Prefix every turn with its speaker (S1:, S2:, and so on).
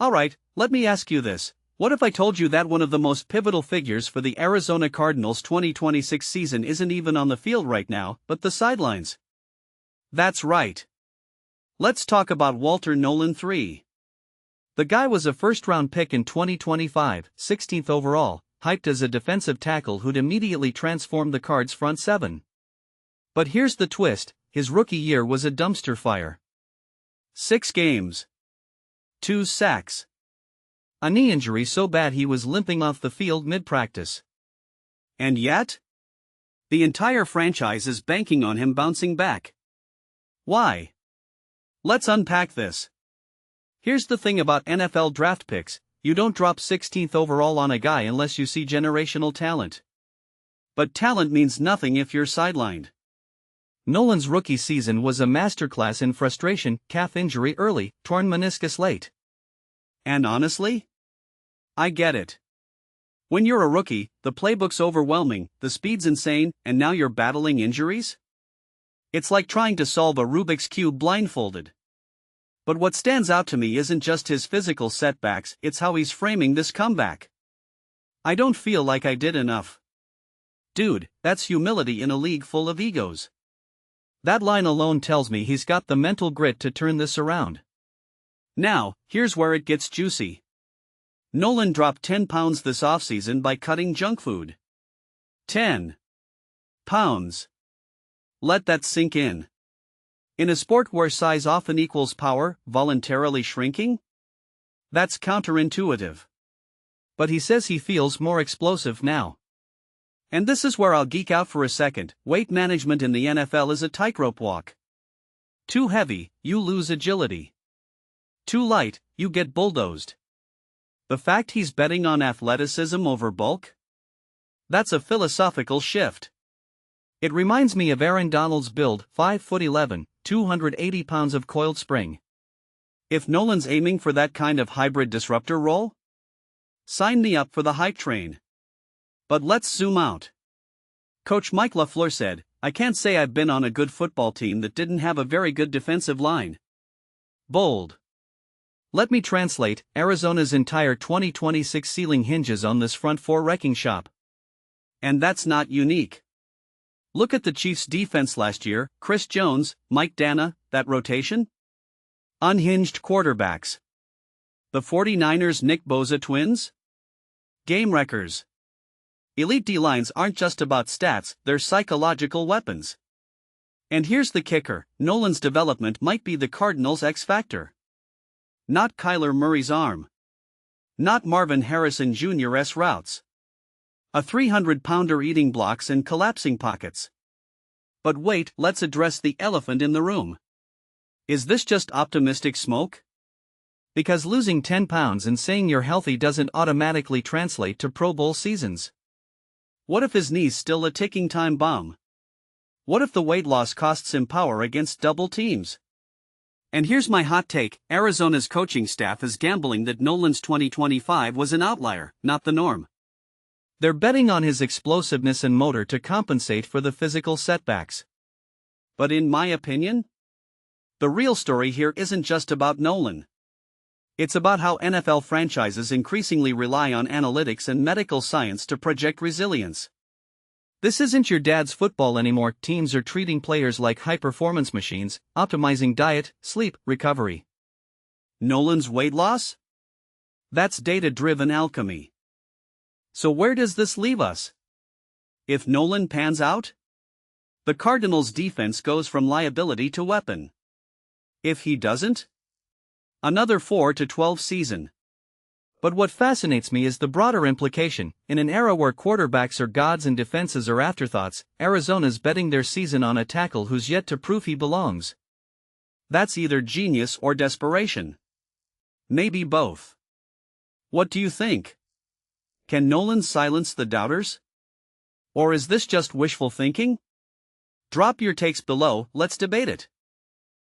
S1: Alright, let me ask you this. What if I told you that one of the most pivotal figures for the Arizona Cardinals 2026 season isn't even on the field right now, but the sidelines? That's right. Let's talk about Walter Nolen III. The guy was a first-round pick in 2025, 16th overall, hyped as a defensive tackle who'd immediately transform the Cards' front seven. But here's the twist, his rookie year was a dumpster fire. 6 games. 2 sacks. A knee injury so bad he was limping off the field mid-practice. And yet? The entire franchise is banking on him bouncing back. Why? Let's unpack this. Here's the thing about NFL draft picks, you don't drop 16th overall on a guy unless you see generational talent. But talent means nothing if you're sidelined. Nolen's rookie season was a masterclass in frustration, calf injury early, torn meniscus late. And honestly? I get it. When you're a rookie, the playbook's overwhelming, the speed's insane, and now you're battling injuries? It's like trying to solve a Rubik's Cube blindfolded. But what stands out to me isn't just his physical setbacks, it's how he's framing this comeback. I don't feel like I did enough. Dude, that's humility in a league full of egos. That line alone tells me he's got the mental grit to turn this around. Now, here's where it gets juicy. Nolen dropped 10 pounds this offseason by cutting junk food. 10 pounds. Let that sink in. In a sport where size often equals power, voluntarily shrinking? That's counterintuitive. But he says he feels more explosive now. And this is where I'll geek out for a second. Weight management in the NFL is a tightrope walk. Too heavy, you lose agility. Too light, you get bulldozed. The fact he's betting on athleticism over bulk? That's a philosophical shift. It reminds me of Aaron Donald's build, 5'11", 280 pounds of coiled spring. If Nolen's aiming for that kind of hybrid disruptor role? Sign me up for the hype train. But let's zoom out. Coach Mike LaFleur said, I can't say I've been on a good football team that didn't have a very good defensive line. Bold. Let me translate, Arizona's entire 2026 ceiling hinges on this front four wrecking shop. And that's not unique. Look at the Chiefs' defense last year, Chris Jones, Mike Dana, that rotation? Unhinged quarterbacks. The 49ers' Nick Bosa twins? Game wreckers. Elite D-lines aren't just about stats, they're psychological weapons. And here's the kicker, Nolen's development might be the Cardinals' X factor. Not Kyler Murray's arm. Not Marvin Harrison Jr.'s routes. A 300-pounder eating blocks and collapsing pockets. But wait, let's address the elephant in the room. Is this just optimistic smoke? Because losing 10 pounds and saying you're healthy doesn't automatically translate to Pro Bowl seasons. What if his knee's still a ticking time bomb? What if the weight loss costs him power against double teams? And here's my hot take, Arizona's coaching staff is gambling that Nolen's 2025 was an outlier, not the norm. They're betting on his explosiveness and motor to compensate for the physical setbacks. But in my opinion, the real story here isn't just about Nolen. It's about how NFL franchises increasingly rely on analytics and medical science to project resilience. This isn't your dad's football anymore. Teams are treating players like high-performance machines, optimizing diet, sleep, recovery. Nolen's weight loss? That's data-driven alchemy. So where does this leave us? If Nolen pans out, the Cardinals' defense goes from liability to weapon. If he doesn't, another 4-12 season. But what fascinates me is the broader implication. In an era where quarterbacks are gods and defenses are afterthoughts, Arizona's betting their season on a tackle who's yet to prove he belongs. That's either genius or desperation. Maybe both. What do you think? Can Nolen silence the doubters? Or is this just wishful thinking? Drop your takes below, let's debate it.